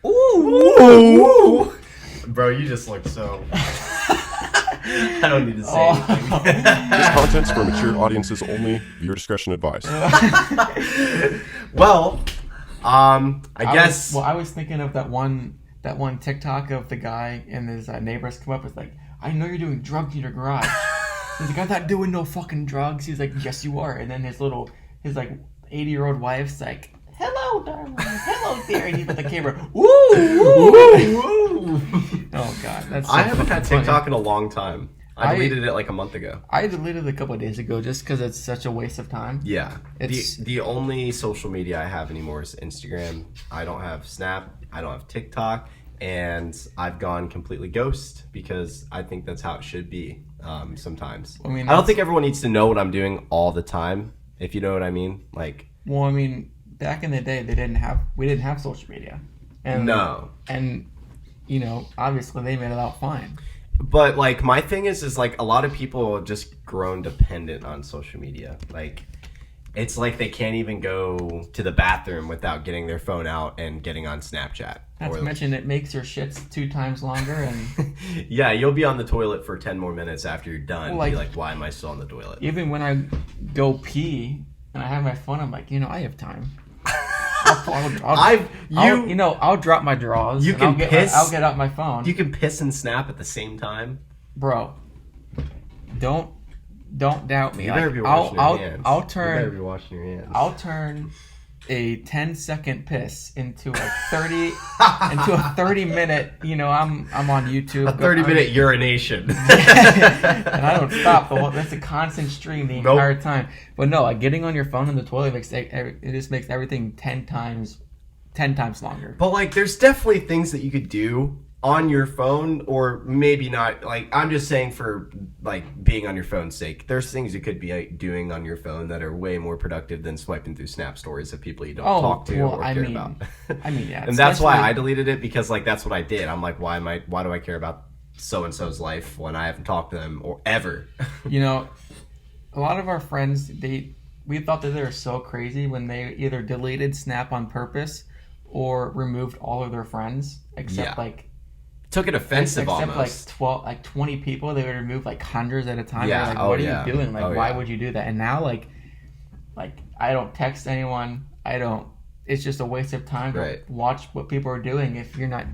Ooh. Bro, you just look so... I don't need to say anything. This content's for mature audiences only. Viewer discretion advised. Well, I guess... I was thinking of that one TikTok of the guy and his neighbors come up with like, I know you're doing drugs in your garage. He's like, I'm not doing no fucking drugs. He's like, yes, you are. And then his 80-year-old wife's like, hello, darling. Hello, dear. And he's with the camera. Woo, woo, woo. Oh, God. That's so I haven't had TikTok funny. in a long time. I deleted it like a month ago. I deleted it a couple of days ago just because it's such a waste of time. Yeah. The only social media I have anymore is Instagram. I don't have Snap. I don't have TikTok. And I've gone completely ghost because I think that's how it should be sometimes. I don't think everyone needs to know what I'm doing all the time, if you know what I mean. Like, well, I mean, back in the day, we didn't have social media. And, no. And, you know, obviously they made it out fine. But, like, my thing is like a lot of people have just grown dependent on social media. Like, it's like they can't even go to the bathroom without getting their phone out and getting on Snapchat. Not to mention it makes your shits 2 times longer. And yeah, you'll be on the toilet for 10 more minutes after you're done. Well, be like, why am I still on the toilet? Even when I go pee and I have my phone, I'm like, I have time. I'll drop my drawers. You can piss. I'll get out my phone. You can piss and snap at the same time, bro. Don't doubt me. You better be washing your hands. You better be washing your hands. I'll turn a 10-second piss into a 30-minute. I'm on YouTube. A 30-minute urination. And I don't stop. That's a constant stream the entire time. But no, getting on your phone in the toilet just makes everything 10 times longer. But like, there's definitely things that you could do on your phone, or maybe not. Like, I'm just saying for like being on your phone's sake, there's things you could be doing on your phone that are way more productive than swiping through Snap stories of people you don't talk to or care about. Yeah. And that's why I deleted it, because like that's what I did. I'm like, why do I care about so and so's life when I haven't talked to them or ever? A lot of our friends, we thought that they were so crazy when they either deleted Snap on purpose or removed all of their friends except took it offensive except almost. like 20 people. They would remove like hundreds at a time. Yeah. Like, what are you doing? Like, why would you do that? And now like I don't text anyone. It's just a waste of time to watch what people are doing if you're not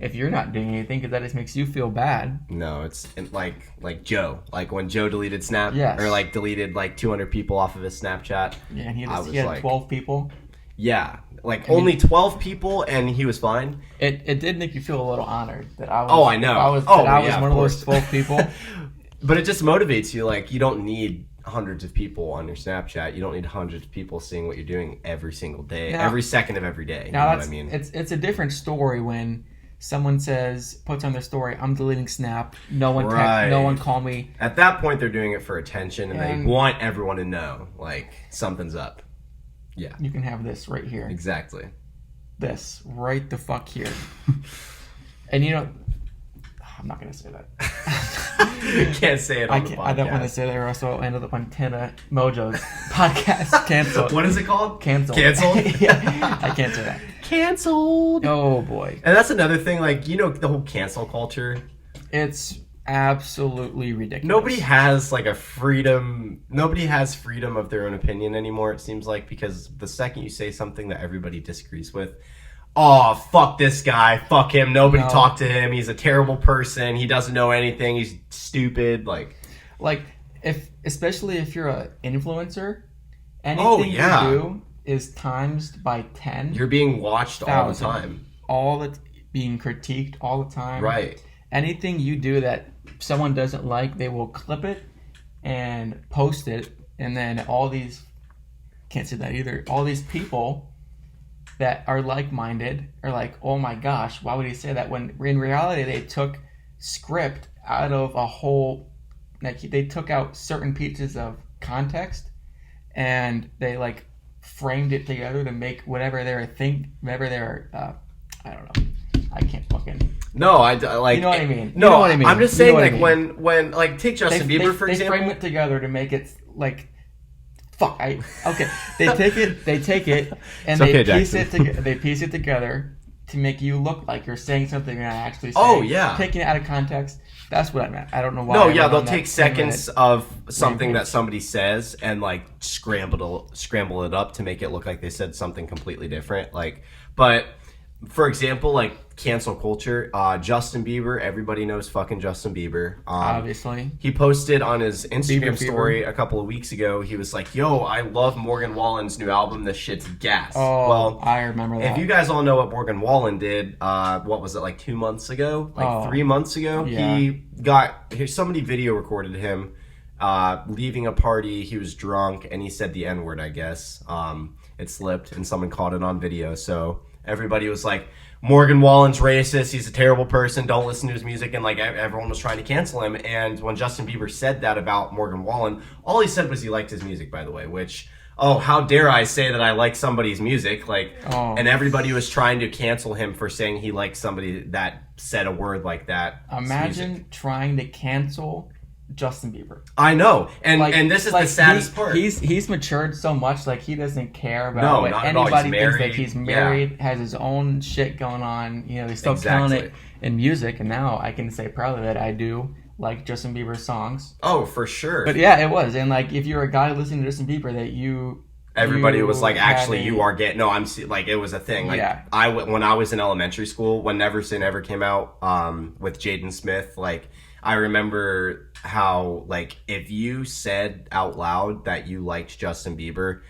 doing anything, because that just makes you feel bad. No, it's like Joe. Like when Joe deleted Snap, or like deleted like 200 people off of his Snapchat. Yeah, and he had 12 people. Yeah, only 12 people, and he was fine. It did make you feel a little honored that I was. Oh, I know. I was one of those 12 people. But it just motivates you. Like, you don't need hundreds of people on your Snapchat. You don't need hundreds of people seeing what you're doing every single day, every second of every day. You know what I mean? It's a different story when someone puts on their story, I'm deleting Snap. No one call me. At that point, they're doing it for attention, and they want everyone to know, like, something's up. Yeah. You can have this right here. Exactly. This right the fuck here. And I'm not going to say that. You can't say it on the podcast. I don't want to say that, or else I'll end up on Tana Mojo's podcast. Canceled. What is it called? Canceled. Yeah, I can't say that. Canceled. Oh, boy. And that's another thing, like, the whole cancel culture. It's absolutely ridiculous. Nobody has freedom of their own opinion anymore, it seems like, because the second you say something that everybody disagrees with, oh, fuck this guy, fuck him, nobody talk to him, he's a terrible person, he doesn't know anything, he's stupid, especially if you're an influencer, anything you do is times by 10. You're being watched all the time. Being critiqued all the time. Right. Anything you do that someone doesn't like, they will clip it and post it, and then all these people that are like-minded are like, oh my gosh, why would he say that? When in reality, they took script out of a whole, they took out certain pieces of context and they framed it together to make whatever I don't know. I can't fucking. No, I like. You know what I mean? No, what I mean. I'm just saying, when take Justin Bieber for example. They frame it together to make it fuck. They take it, and they piece it together to make you look like you're saying something you're not actually saying. Oh, yeah. Taking it out of context. That's what I meant. I don't know why. No, I yeah, went they'll on that take 10-minute seconds of something rampage. that somebody says and like scramble it up to make it look like they said something completely different. Like, but for example, like cancel culture, Justin Bieber, everybody knows fucking Justin Bieber. Obviously. He posted on his Instagram Bieber story a couple of weeks ago, he was like, yo, I love Morgan Wallen's new album. This shit's gas. Oh, well, I remember that. if you guys all know what Morgan Wallen did, what was it, like 2 months ago? Like 3 months ago? Yeah. Somebody video recorded him leaving a party. He was drunk and he said the N-word, I guess. It slipped and someone caught it on video. So everybody was like, Morgan Wallen's racist, he's a terrible person, don't listen to his music, and like everyone was trying to cancel him. And when Justin Bieber said that about Morgan Wallen, all he said was he liked his music, by the way, which, oh, how dare I say that I like somebody's music, like, and everybody was trying to cancel him for saying he liked somebody that said a word like that. Imagine trying to cancel Justin Bieber. I know, and Like, and this is the saddest part. He's matured so much, like he doesn't care about what not at all. anybody He's thinks. Like married. he's married, has his own shit going on. You know, he's still killing it in music, and now I can say proudly that I do like Justin Bieber's songs. Oh, for sure. But yeah, it was, and like if you're a guy listening to Justin Bieber, that everybody was like, had actually, you are getting. No, like it was a thing. Like when I was in elementary school, when Never Say Never came out, with Jaden Smith, like I remember how like if you said out loud that you liked Justin Bieber,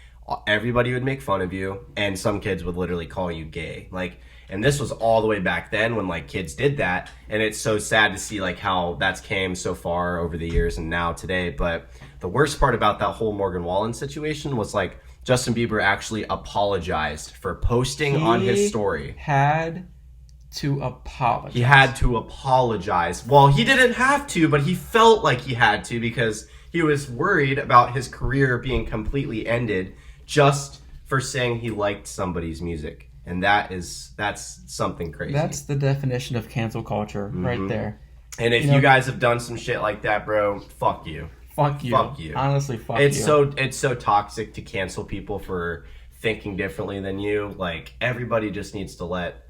everybody would make fun of you, and some kids would literally call you gay. Like, and this was all the way back then when like kids did that, and it's so sad to see like how that's came so far over the years and now today. But the worst part about that whole Morgan Wallen situation was like Justin Bieber actually apologized for posting on his story. He had to apologize. Well, he didn't have to, but he felt like he had to because he was worried about his career being completely ended just for saying he liked somebody's music. And that's something crazy. That's the definition of cancel culture right there. And if you guys have done some shit like that, bro, fuck you. Fuck you. Fuck you. Honestly, fuck you. It's so toxic to cancel people for thinking differently than you. Like, everybody just needs to let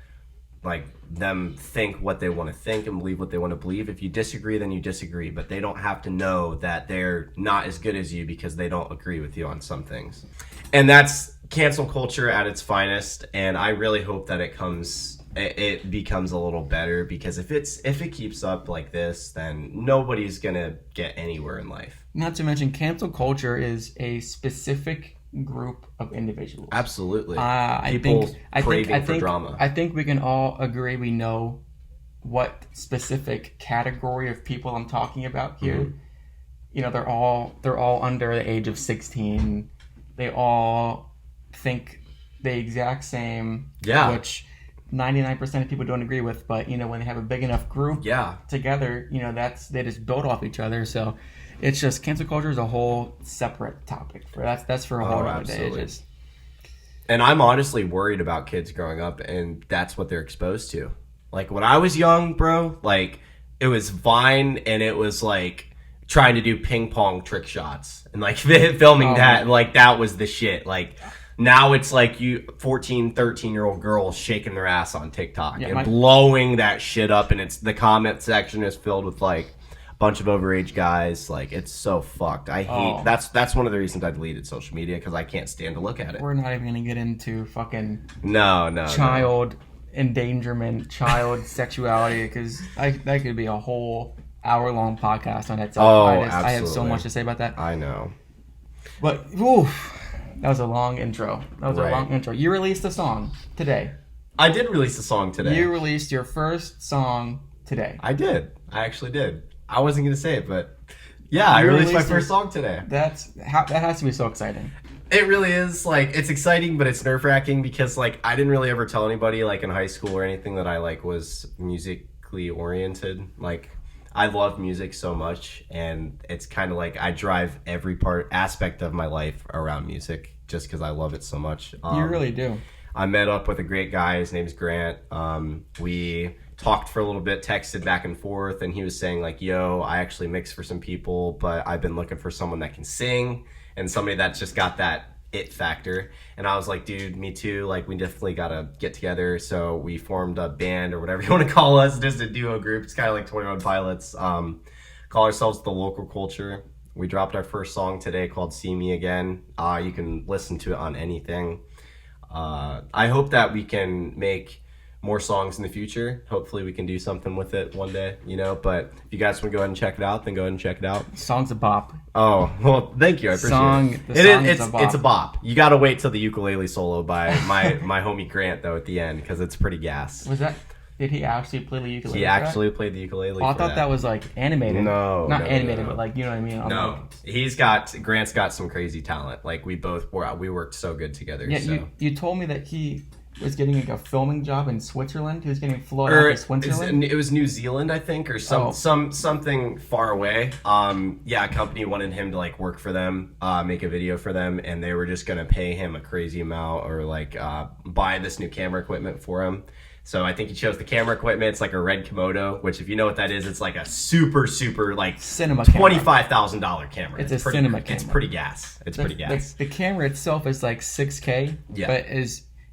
like them think what they want to think and believe what they want to believe. If you disagree, then you disagree, but they don't have to know that they're not as good as you because they don't agree with you on some things. And that's cancel culture at its finest, and I really hope that it becomes a little better, because if it keeps up like this, then nobody's gonna get anywhere in life. Not to mention, cancel culture is a specific group of individuals. Absolutely. I think think drama. I think we can all agree we know what specific category of people I'm talking about here. Mm-hmm. You know, they're all under the age of 16. They all think the exact same. Yeah. Which 99% of people don't agree with, but you know, when they have a big enough group together, you know, they just build off each other. So it's just, cancel culture is a whole separate topic. That's for a whole other day. And I'm honestly worried about kids growing up, and that's what they're exposed to. Like when I was young, bro, like it was Vine, and it was like trying to do ping pong trick shots and like filming that, like that was the shit. Like now it's like 14, 13-year-old girls shaking their ass on TikTok and blowing that shit up, and it's the comment section is filled with like a bunch of overage guys. Like it's so fucked. I hate that's one of the reasons I deleted social media, because I can't stand to look at it. We're not even gonna get into fucking child endangerment, child sexuality, because that could be a whole hour-long podcast on itself. I have so much to say about that. I know. But, that was a long intro. You released a song today. I did release a song today. You released your first song today. I did. I actually did. I wasn't going to say it, but yeah, I released my first song today. That has to be so exciting. It really is. Like, it's exciting, but it's nerve-wracking because, like, I didn't really ever tell anybody, like, in high school or anything that I, like, was musically oriented. Like, I love music so much, and it's kind of like I drive every aspect of my life around music just because I love it so much. You really do. I met up with a great guy. His name's Grant. We talked for a little bit, texted back and forth, and he was saying, like, yo, I actually mix for some people, but I've been looking for someone that can sing and somebody that's just got that it factor. And I was like, dude, me too. Like, we definitely gotta get together. So we formed a band or whatever you want to call us, just a duo group. It's kind of like 21 Pilots. Call ourselves The Local Culture. We dropped our first song today called See Me Again. You can listen to it on anything. I hope that we can make more songs in the future. Hopefully we can do something with it one day, you know, but if you guys want to go ahead and check it out, then go ahead and check it out. Song's a bop. Oh, well, thank you. I appreciate it. It's a bop. You got to wait till the ukulele solo by my homie Grant, though, at the end, because it's pretty gas. Did he actually play the ukulele? He actually played the ukulele. Oh, I thought that was like animated. No. Not animated, but like, you know what I mean? Grant's got some crazy talent. Like, we worked so good together. Yeah, so. you told me that he was getting like a filming job in Switzerland. He was getting flown out to Switzerland. It was New Zealand, I think, or something far away. A company wanted him to like work for them, make a video for them, and they were just gonna pay him a crazy amount or like buy this new camera equipment for him. So I think he chose the camera equipment. It's like a red Komodo, which if you know what that is, it's like a super like cinema $25,000 camera. It's a cinema camera. It's pretty gas. The camera itself is like 6K, yeah. But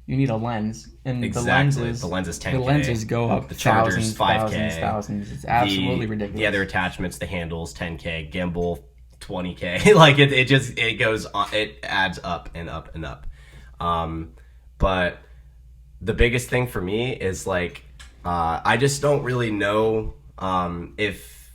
you need a lens, and exactly. the lens is 10K. The lenses go up. The charger's 5K. Thousands. It's absolutely ridiculous. The other attachments, the handles, 10K, gimbal, 20K. Like it goes on. It adds up and up and up. But the biggest thing for me is like I just don't really know if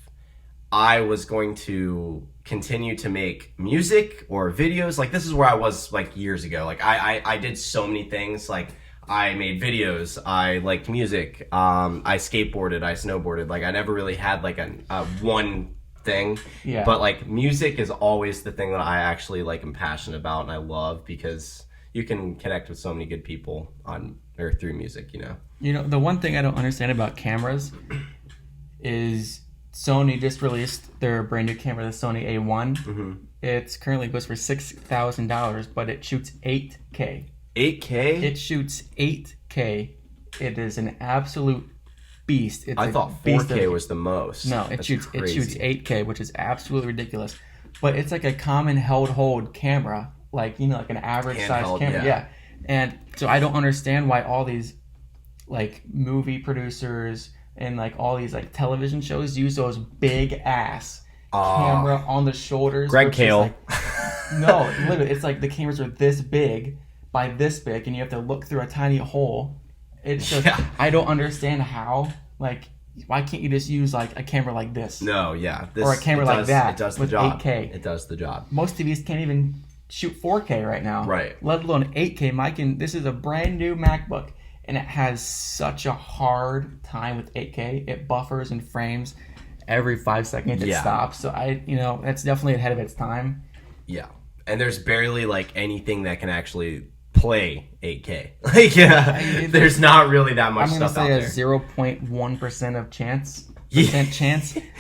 I was going to continue to make music or videos. Like, this is where I was like years ago. Like I did so many things. Like, I made videos, I liked music, I skateboarded, I snowboarded. Like, I never really had like a one thing. Yeah. But like, music is always the thing that I actually like am passionate about and I love, because you can connect with so many good people through music, you know. You know, the one thing I don't understand about cameras is Sony just released their brand new camera, the Sony A1. Mm-hmm. It's currently goes for $6,000, but it shoots 8K. 8K? It shoots 8K. It is an absolute beast. I thought 4K was the most. No, it shoots 8K, which is absolutely ridiculous. But it's like a common hold camera, like, you know, like an average size camera. Yeah. And so I don't understand why all these like movie producers and like all these like television shows use those big ass camera on the shoulders. Greg Cale. No, literally, it's like the cameras are this big by this big, and you have to look through a tiny hole. It's just I don't understand how. Like, why can't you just use like a camera like this? No, yeah, or a camera like that. It does the with job. 8K. It does the job. Most TVs can't even shoot 4K right now. Right. Let alone 8K. This is a brand new MacBook, and it has such a hard time with 8K. It buffers and frames every 5 seconds. It stops. So that's definitely ahead of its time. Yeah. And there's barely like anything that can actually play 8K. Like, there's not really that much stuff out there. I'm going to say a 0.1% of chance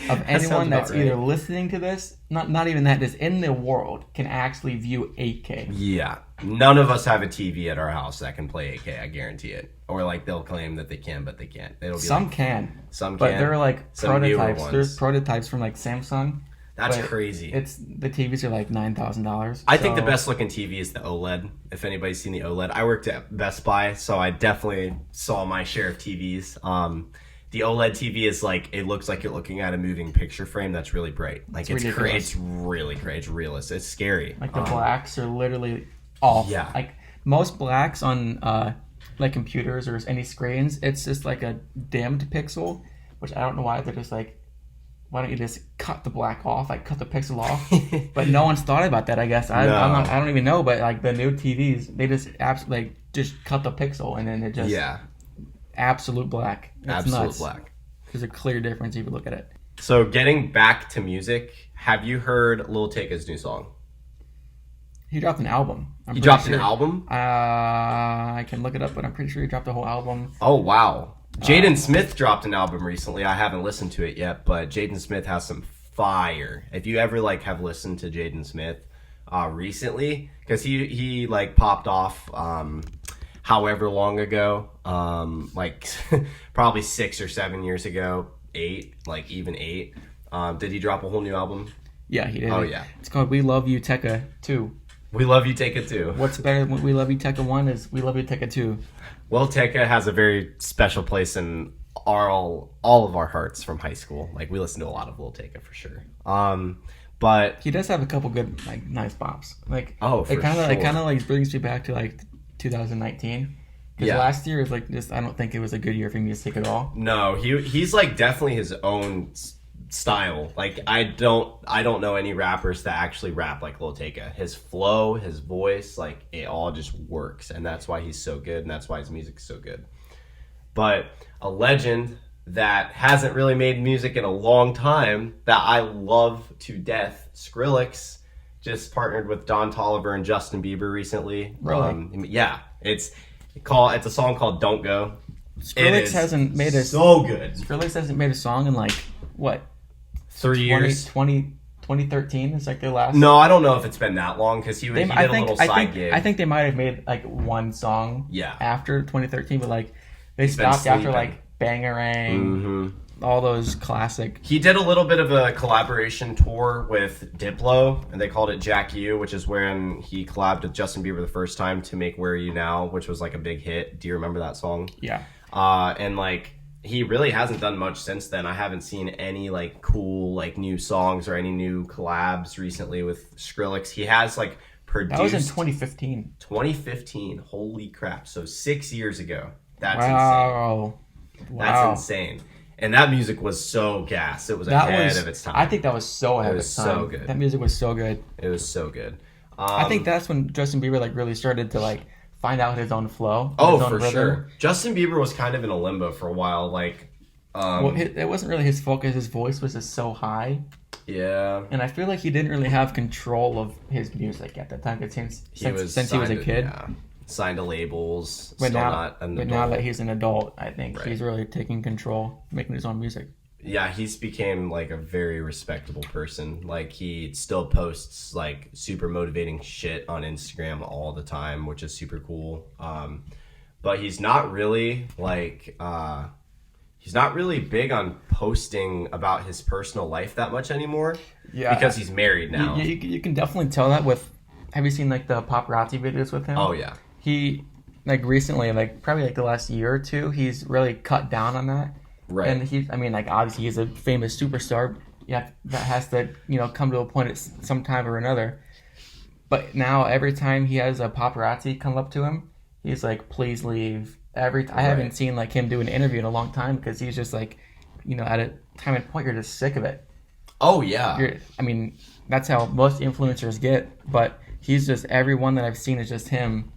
of anyone that's either listening to this, not even that, just in the world, can actually view 8K. Yeah. None of us have a TV at our house that can play 8K, I guarantee it. Or like they'll claim that they can, but they can't. Some can. But they're like prototypes. There's prototypes from like Samsung. That's crazy. The TVs are like $9,000. I think the best looking TV is the OLED. If anybody's seen the OLED, I worked at Best Buy, so I definitely saw my share of TVs. The OLED TV is like, it looks like you're looking at a moving picture frame that's really bright. Like, it's really great. It's realistic. It's scary. Like, the blacks are literally off. Yeah. Like, most blacks on like computers or any screens, it's just like a dimmed pixel, which I don't know why they're just like, why don't you just cut the black off, like cut the pixel off? But no one's thought about that, I guess. I don't even know, but like the new TVs, they just just cut the pixel and then it just absolute black. It's nuts. Black. There's a clear difference if you look at it. So getting back to music, have you heard Lil Tecca's new song? He dropped an album. He dropped an album? I can look it up, but I'm pretty sure he dropped a whole album. Oh, wow. Jaden Smith dropped an album recently. I haven't listened to it yet, but Jaden Smith has some fire. If you ever like have listened to Jaden Smith recently, because he like popped off however long ago, like probably 6 or 7 years ago, 8, like even 8. Did he drop a whole new album? Yeah, he did. Oh, yeah. It's called We Love You Tecca 2. We Love You Take It 2. What's better than We Love You Take It 1 is We Love You Take It 2. Well, Tekka has a very special place in all of our hearts from high school. Like, we listen to a lot of Lil Tekka for sure. But he does have a couple good, like, nice bops. Like, for it kind of sure. like brings me back to like 2019. Because last year is like just, I don't think it was a good year for music at all. No, he's like definitely his own style. Like, I don't know any rappers that actually rap like Lil Tekka. His flow, his voice, like, it all just works, and that's why he's so good, and that's why his music's so good. But a legend that hasn't really made music in a long time that I love to death, Skrillex, just partnered with Don Toliver and Justin Bieber recently. Really? Yeah, it's a song called "Don't Go." Skrillex hasn't made a so good. Skrillex hasn't made a song in like what? 3 years. 2013 is like their last. No, I don't know if it's been that long because he did a little side gig. I think they might have made like one song. After 2013, but like they stopped after like Bangarang, all those classic. He did a little bit of a collaboration tour with Diplo, and they called it Jack U, which is when he collabed with Justin Bieber the first time to make Where Are You Now, which was like a big hit. Do you remember that song? Yeah. And like, he really hasn't done much since then. I haven't seen any like cool like new songs or any new collabs recently with Skrillex. He has like produced. That was in 2015. 2015. Holy crap! So 6 years ago. That's wow. insane. That's insane. And that music was so gas. It was ahead of its time. I think that was so ahead of its time. It was so good. That music was so good. It was so good. I think that's when Justin Bieber like really started to like find out his own flow. Oh, for sure. Justin Bieber was kind of in a limbo for a while. Like, it wasn't really his focus. His voice was just so high. Yeah. And I feel like he didn't really have control of his music at that time. Since he was a kid. Yeah. Signed to labels. But now that he's an adult, I think he's really taking control, making his own music. Yeah, he's became like a very respectable person. Like, he still posts like super motivating shit on Instagram all the time, which is super cool. But he's not really like he's not really big on posting about his personal life that much anymore. Yeah, because he's married now. You can definitely tell that with. Have you seen like the paparazzi videos with him? Oh yeah. He like recently, like probably like the last year or two, he's really cut down on that. Right. And obviously he's a famous superstar. Yeah, that has to, come to a point at some time or another. But now every time he has a paparazzi come up to him, he's like, please leave. I haven't seen like him do an interview in a long time because he's just like, at a time and point you're just sick of it. Oh yeah. That's how most influencers get, but he's just, everyone that I've seen is just him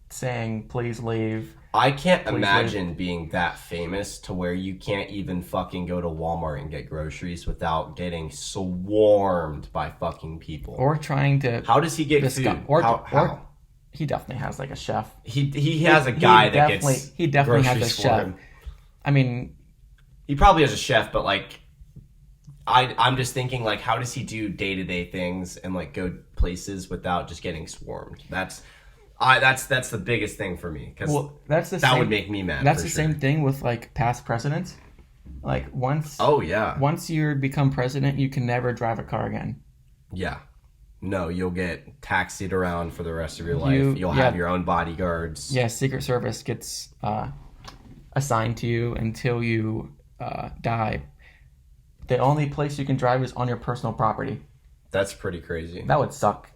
saying, please leave. I can't imagine being that famous to where you can't even fucking go to Walmart and get groceries without getting swarmed by fucking people. Or trying to... How does he get food? How? He definitely has like a chef. He has a guy that gets He definitely has a chef. He probably has a chef, but like... I'm just thinking, like, how does he do day-to-day things and like go places without just getting swarmed? That's the biggest thing for me, because that would make me mad. That's the same thing with like past presidents. Like once you become president, you can never drive a car again. Yeah, no, you'll get taxied around for the rest of your life. You'll have your own bodyguards. Yeah, Secret Service gets assigned to you until you die. The only place you can drive is on your personal property. That's pretty crazy. That would suck.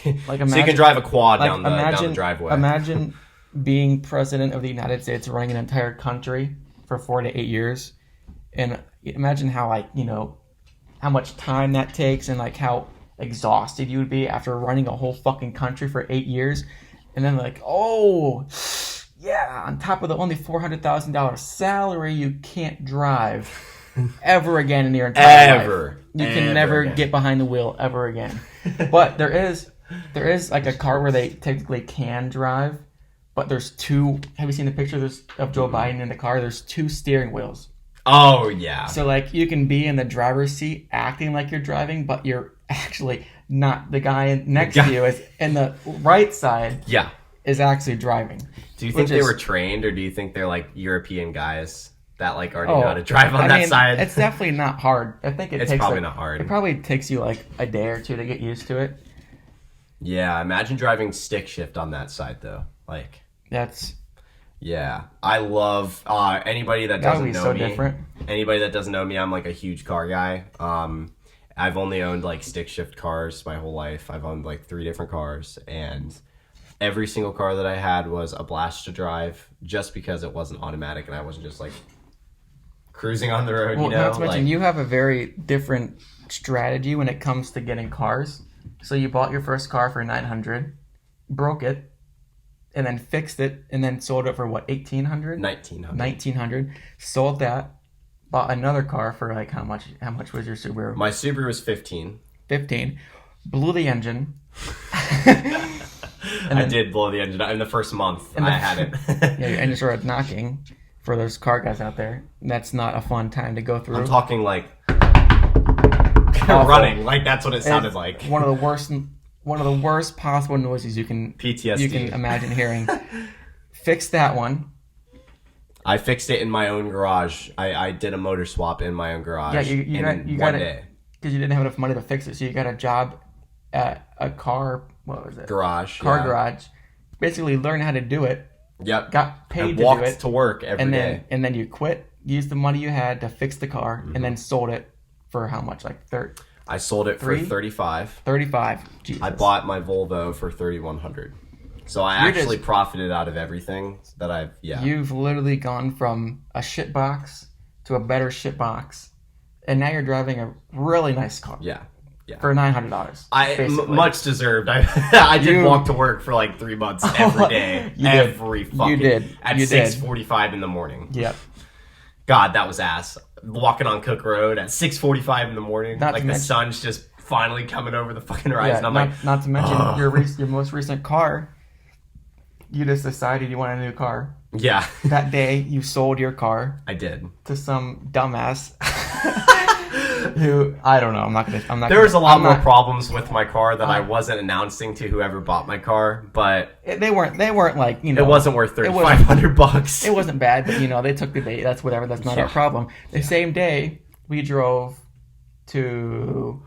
Like, imagine, so you can drive a quad down the driveway. Imagine being president of the United States, running an entire country for 4 to 8 years, and imagine how how much time that takes, and like how exhausted you would be after running a whole fucking country for 8 years, and then like, oh yeah, on top of the only $400,000 salary, you can't drive ever again in your entire life. You can never get behind the wheel ever again. But there is like a car where they technically can drive, but there's two. Have you seen the picture of Joe Biden in the car? There's 2 steering wheels. Oh yeah. So like you can be in the driver's seat acting like you're driving, but you're actually not. The guy next to you is in the right side. Yeah. Is actually driving. Do you think they were trained, or do you think they're like European guys that like already know how to drive on that side? It's definitely not hard. I think it's probably not hard. It probably takes you like a day or two to get used to it. Yeah, imagine driving stick shift on that side though. Like, That's yeah, I love anybody that that would doesn't be know so me. different. Anybody that doesn't know me, I'm like a huge car guy. I've only owned like stick shift cars my whole life. I've owned like 3 different cars, and every single car that I had was a blast to drive, just because it wasn't automatic and I wasn't just like cruising on the road. Well, You know, not to mention, like, you have a very different strategy when it comes to getting cars. So you bought your first car for $900, broke it, and then fixed it, and then sold it for what, $1,800? 1900. $1,900. Sold that, bought another car for like how much? How much was your Subaru? My Subaru was 15. 15. Blew the engine. I did blow the engine out in the first month. I had it. Yeah, your engine started knocking. For those car guys out there, that's not a fun time to go through. I'm talking like Awful. running. Like that's what it sounded It's like. One of the worst possible noises you can PTSD. imagine hearing. Fix that one. I fixed it in my own garage. I did a motor swap in my own garage. Yeah, you in got one it day. because you didn't have enough money to fix it. So you got a job at a car. What was it? Garage. Car yeah. garage. Basically, learned how to do it. Yep. Got paid and to walked do it. to work every day. And then you quit. Used the money you had to fix the car, and then sold it for how much? Like I sold it for $3? $35. $35. Jesus. I bought my Volvo for $3,100. So I You're actually just- profited out of everything that I've. Yeah. You've literally gone from a shit box to a better shit box, and now you're driving a really nice car Yeah. Yeah. for $900. Much deserved. I did You- walk to work for like 3 months every day. You did. Every fucking. You did. At You did. 6:45 in the morning. Yep. God, that was ass. Walking on Cook Road at 6:45 in the morning. Not to Like the mention- sun's just finally coming over the fucking horizon. Yeah, I'm not, like, not to mention "Ugh." your most recent car. You just decided you want a new car. yeah, That day, you sold your car I did. to some dumbass who I don't know. I'm not gonna. There was a lot I'm more not- problems with my car that I wasn't announcing to whoever bought my car, but They weren't like it wasn't worth $3,500. It wasn't bad, but they took the bait. That's whatever. That's not our Yeah. problem. The same day, we drove to.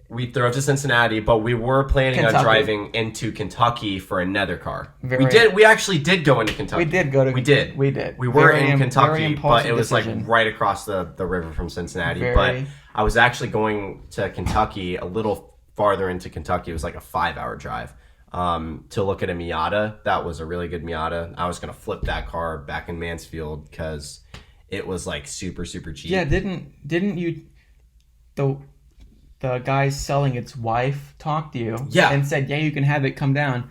We drove to Cincinnati, but we were planning on Kentucky. driving into Kentucky for another car. Very- We actually did go into Kentucky. We did go to. We did. We did. We were Very in very Kentucky, but impulsive it was decision. like right across the river from Cincinnati. Very- But I was actually going to Kentucky a little farther into Kentucky. It was like a 5-hour drive to look at a Miata. That was a really good Miata. I was going to flip that car back in Mansfield because it was like super, super cheap. Yeah, didn't you? The guy selling its wife talked to you. Yeah. And said, "Yeah, you can have it. Come down."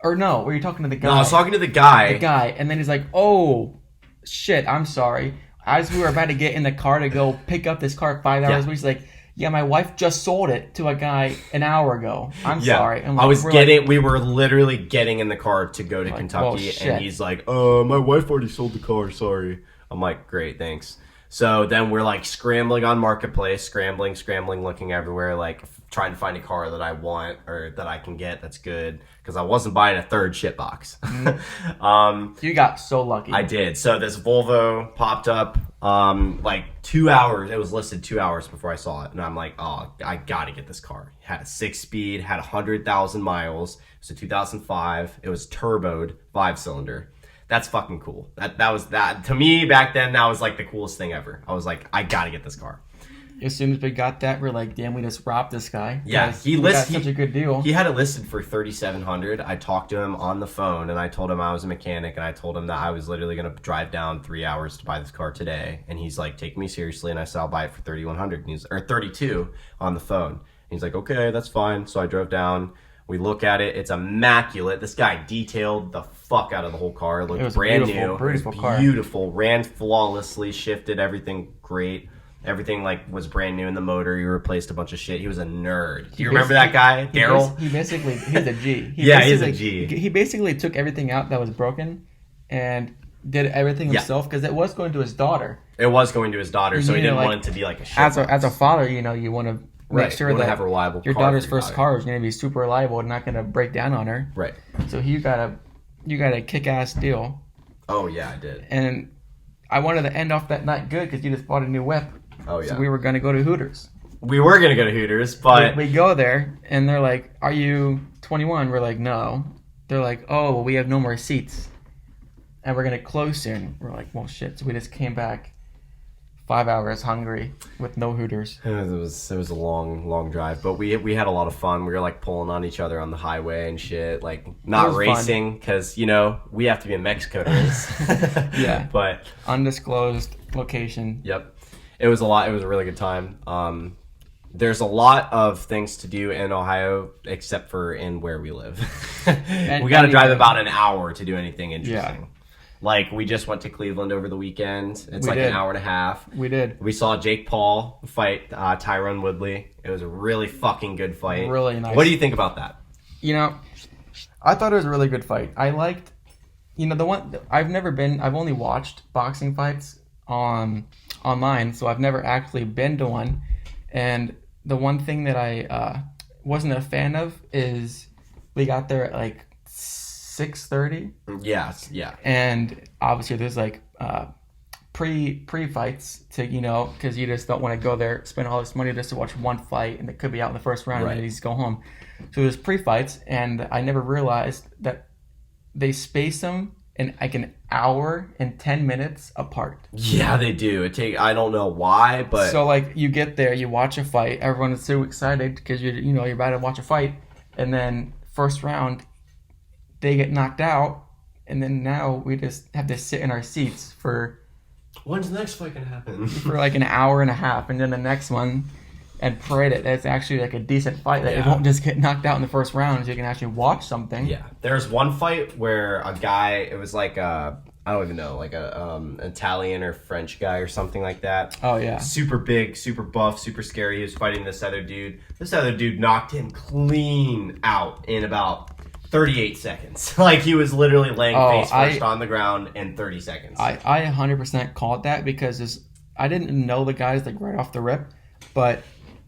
Or no, were you talking to the guy? No, I was talking to the guy. The guy, and then he's like, "Oh, shit, I'm sorry." As we were about to get in the car to go pick up this car 5 hours, Yeah. he's like, "Yeah, my wife just sold it to a guy an hour ago. I'm Yeah. sorry." And I was we're getting. We were literally getting in the car to go to Like, Kentucky, well, shit. and he's like, my wife already sold the car. Sorry." I'm like, "Great, thanks." So then we're like scrambling on Marketplace, scrambling, looking everywhere, like trying to find a car that I want or that I can get that's good because I wasn't buying a third shit box. You got so lucky. I did. So this Volvo popped up like 2 hours. It was listed 2 hours before I saw it. And I'm like, oh, I got to get this car. It had a 6-speed, had 100,000 miles. It was a 2005. It was turboed, 5-cylinder. That's fucking cool. That was that. To me, back then, that was like the coolest thing ever. I was like, I got to get this car. As soon as we got that, we're like, "Damn, we just robbed this guy." Yeah, Because he we got listed such a good deal. He had it listed for $3,700. I talked to him on the phone, and I told him I was a mechanic, and I told him that I was literally going to drive down 3 hours to buy this car today. And he's like, "Take me seriously," and I said, "I'll buy it for $3,100." Or 32 on the phone. And he's like, "Okay, that's fine." So I drove down. We look at it. It's immaculate. This guy detailed the fuck out of the whole car. It looked It was brand beautiful, new. beautiful It was car. beautiful. Ran flawlessly. Shifted everything great. Everything like was brand new in the motor. He replaced a bunch of shit. He was a nerd. Do you remember that guy, Daryl? He's a G. Yeah, he's a G. He basically took everything out that was broken and did everything Yeah. himself because it was going to his daughter. It was going to his daughter, so he You know, didn't like, want it to be like a shit. As a box. father, you want to make Right, sure you wanna that have a reliable your car daughter's for your first daughter. car is going to be super reliable and not going to break down on her. Right. So you got a kick-ass deal. Oh yeah, I did. And I wanted to end off that night good because you just bought a new whip. Oh yeah. So we were going to go to Hooters. We were gonna go to Hooters, but We go there and they're like, "Are you 21. We're like, no. They're like, oh, well, we have no more seats. And we're going to close soon. We're like, well, shit. So we just came back 5 hours hungry with no Hooters. It was a long drive, but we had a lot of fun. We were like pulling on each other on the highway and shit, like not racing because we have to be in Mexico to race. Yeah, but undisclosed location. Yep, it was a lot. It was a really good time. There's a lot of things to do in Ohio, except for in where we live. We got to drive about an hour to do anything interesting. Yeah. Like, we just went to Cleveland over the weekend. It's an hour and a half. We did. We saw Jake Paul fight Tyron Woodley. It was a really fucking good fight. Really nice. What do you think about that? I thought it was a really good fight. I liked, the one, I've only watched boxing fights online, so I've never actually been to one. And the one thing that I wasn't a fan of is we got there at like 6:30. Yes, yeah. And obviously there's like pre-fights to, because you just don't want to go there, spend all this money just to watch one fight, and it could be out in the first round, and then you just go home. So there's pre-fights, and I never realized that they space them in like an hour and 10 minutes apart. Yeah, they do. I don't know why, but so like you get there, you watch a fight, everyone is so excited because you're about to watch a fight, and then first round they get knocked out, and then now we just have to sit in our seats for... When's the next fight gonna happen? For like an hour and a half, and then the next one, and pray that it's actually like a decent fight, that it won't just get knocked out in the first round, so you can actually watch something. Yeah. There's one fight where a guy, it was like I don't even know, like a Italian or French guy or something like that. Oh, yeah. Super big, super buff, super scary. He was fighting this other dude. This other dude knocked him clean out in about 38 seconds. Like, he was literally laying face first on the ground in 30 seconds. I 100% called that because I didn't know the guys like right off the rip, but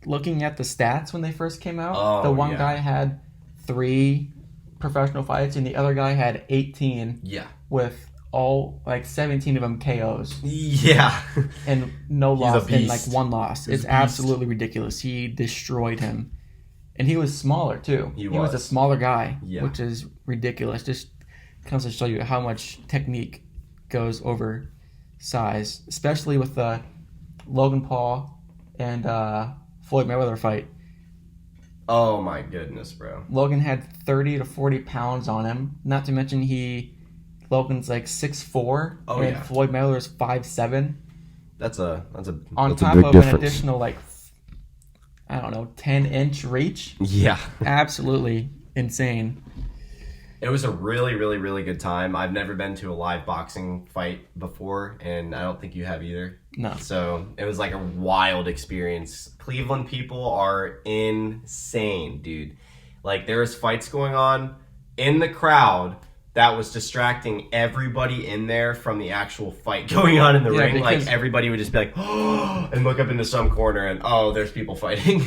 looking at the stats when they first came out, the one guy had 3 professional fights and the other guy had 18. Yeah. With all like 17 of them KOs. Yeah. And no loss and like one loss. It's absolutely ridiculous. He destroyed him. And he was smaller too. He was a smaller guy, which is ridiculous. Just comes to show you how much technique goes over size, especially with the Logan Paul and Floyd Mayweather fight. Oh my goodness, bro. Logan had 30 to 40 pounds on him. Not to mention Logan's like 6'4", and Floyd Mayweather's 5'7". That's a on top of an additional like 10-inch reach. Yeah. Absolutely insane. It was a really, really, really good time. I've never been to a live boxing fight before, and I don't think you have either. No. So it was like a wild experience. Cleveland people are insane, dude. Like, there was fights going on in the crowd that was distracting everybody in there from the actual fight going on in the ring. Like, everybody would just be like, oh, and look up into some corner and, oh, there's people fighting.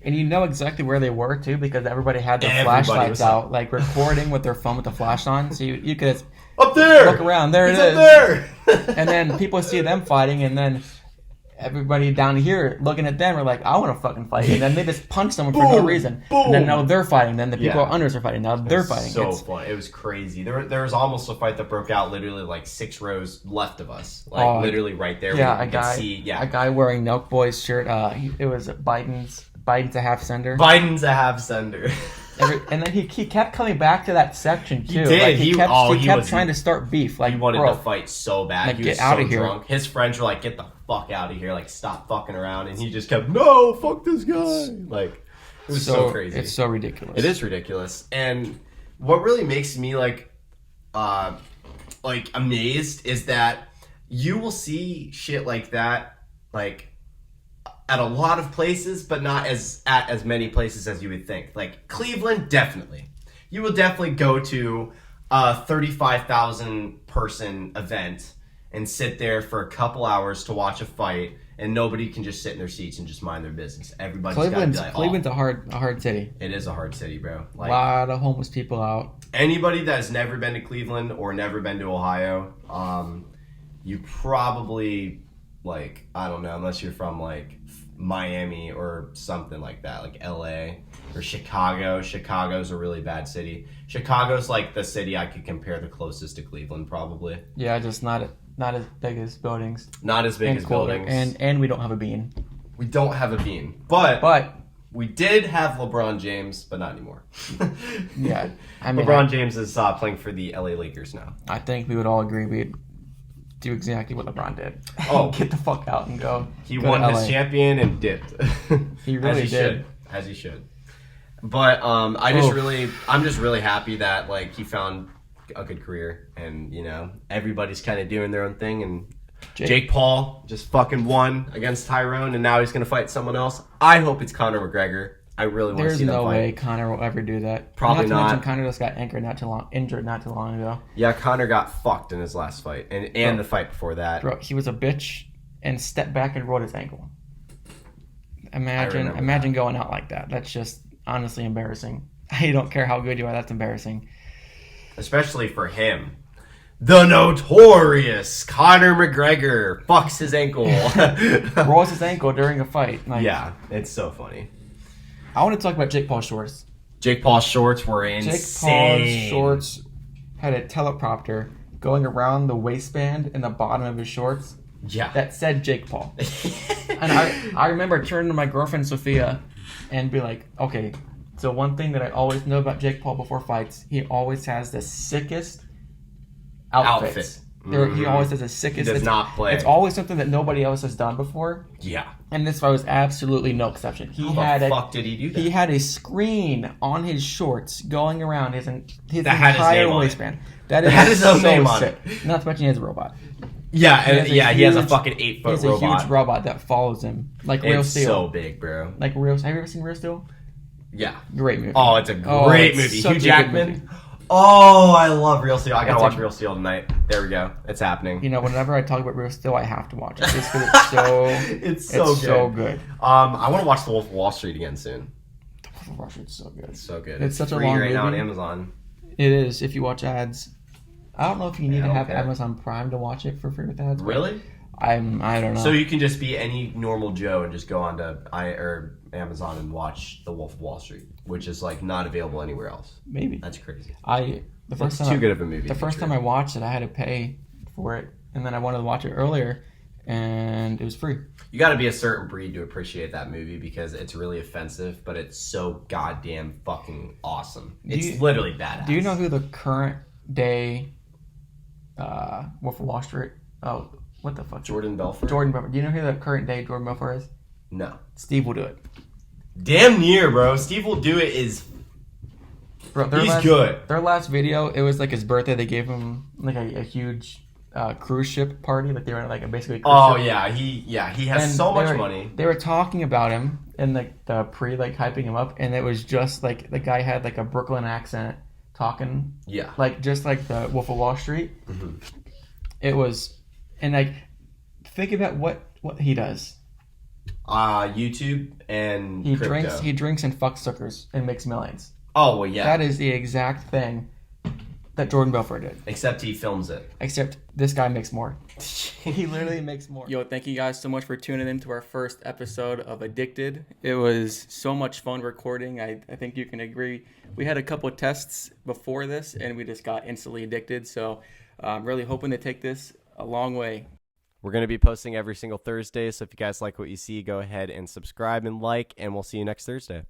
And you know exactly where they were, too, because everybody had their flashlights out, like recording with their phone with the flash on. So you could up there! Look around. There it is. Up there! And then people see them fighting, and then everybody down here looking at them are like, I want to fucking fight. And then they just punch someone for no reason. Boom. And then now they're fighting. Then the people unders are fighting. Now they're fighting. So fun. It was crazy. There was almost a fight that broke out literally like 6 rows left of us. Like, literally right there. Yeah, a guy wearing Nelk Boy's shirt. It was Biden's a half sender. Biden's a half sender. And then he kept coming back to that section too. He did. Like, he kept trying to start beef. Like, he wanted to fight so bad. Like, he was get out so of here. drunk. His friends were like, "Get the fuck out of here! Like, stop fucking around." And he just kept, "No, fuck this guy!" Like, it was so crazy. It's so ridiculous. It is ridiculous. And what really makes me like amazed is that you will see shit like that, like, at a lot of places, but not at as many places as you would think. Like, Cleveland, definitely. You will definitely go to a 35,000 person event and sit there for a couple hours to watch a fight, and nobody can just sit in their seats and just mind their business. Everybody's got to be like, Cleveland's a hard city. It is a hard city, bro. Like, a lot of homeless people out. Anybody that has never been to Cleveland or never been to Ohio, you probably like, I don't know, unless you're from like Miami or something like that, like LA or Chicago. Chicago's a really bad city. Chicago's like the city I could compare the closest to Cleveland, probably. Yeah, just not as big as buildings. Not as big And as colder. buildings. And we don't have a bean. We don't have a bean. But we did have LeBron James, but not anymore. Yeah. I mean, LeBron James is playing for the LA Lakers now. I think we would all agree we'd do exactly what LeBron did. Oh. Get the fuck out and go. He go won to his LA. champion and dipped. He really did. As he should. But I'm just really happy that like he found a good career, and you know everybody's kind of doing their own thing, and Jake Paul just fucking won against Tyrone, and now he's gonna fight someone else. I hope it's Conor McGregor. I really want to see them fight. There's no way Conor will ever do that. Probably not. Mention Conor just got injured not too long ago. Yeah, Conor got fucked in his last fight, and the fight before that. Bro, he was a bitch and stepped back and rolled his ankle. Imagine going out like that. That's just honestly embarrassing. I don't care how good you are. That's embarrassing. Especially for him. The notorious Conor McGregor fucks his ankle. Rolls his ankle during a fight. Like, yeah, it's so funny. I want to talk about Jake Paul's shorts. Jake Paul's shorts were insane. Jake Paul's shorts had a teleprompter going around the waistband and the bottom of his shorts. Yeah. That said Jake Paul. And I remember turning to my girlfriend Sophia and be like, okay, so one thing that I always know about Jake Paul before fights, he always has the sickest outfits. Mm-hmm. He always has the sickest. He does not play. It's always something that nobody else has done before. Yeah. And this was absolutely no exception. How the fuck did he do that? He had a screen on his shorts going around his that had his entire name on waistband. it. That is had his own so name on sick. it. Not to mention he has a robot. Yeah, he has a huge- fucking 8-foot robot. He has a huge robot that follows him. Like Real It's Steel. so big, bro. Like Real. Have you ever seen Real Steel? Yeah. Great movie. Oh, it's a great movie. such Hugh a good Jackman. movie. Oh, I love Real Steel. I gotta It's watch a- Real Steel tonight. There we go. It's happening. You know, whenever I talk about Real Steel, I have to watch it just because it's so. It's so good. I want to watch The Wolf of Wall Street again soon. The Wolf of Wall Street's so good. It's so good. It's such a free long right now on movie. Amazon. It is if you watch ads. I don't know if you need Yeah, to have okay. Amazon Prime to watch it for free with ads. but Really? I don't know. So you can just be any normal Joe and just go onto Amazon and watch The Wolf of Wall Street, which is like not available anywhere else. Maybe. That's crazy. The first That's time too good of a movie. The first time I watched it, I had to pay for it, and then I wanted to watch it earlier, and it was free. You got to be a certain breed to appreciate that movie because it's really offensive, but it's so goddamn fucking awesome. It's literally badass. Do you know who the current day Wolf of Wall Street? Oh, what the fuck? Jordan Belfort? Jordan Belfort. Do you know who the current day Jordan Belfort is? No. Steve will do it. Damn near, bro. Steve Will Do It is... Bro, good. Their last video, it was like his birthday. They gave him like a huge cruise ship party. Like they were like basically. Oh yeah, he has And so much they were- money. They were talking about him and like the hyping him up, and it was just like the guy had like a Brooklyn accent talking. Yeah. Like just like the Wolf of Wall Street. Mm-hmm. It was, and like think about what he does. YouTube and He crypto. drinks and fucks suckers and makes millions. Oh well, yeah. That is the exact thing that Jordan Belfort did. Except he films it. Except this guy makes more. He literally makes more. Yo, thank you guys so much for tuning in to our first episode of Addicted. It was so much fun recording. I think you can agree. We had a couple of tests before this, and we just got instantly addicted. So I'm really hoping to take this a long way. We're going to be posting every single Thursday, so if you guys like what you see, go ahead and subscribe and like, and we'll see you next Thursday.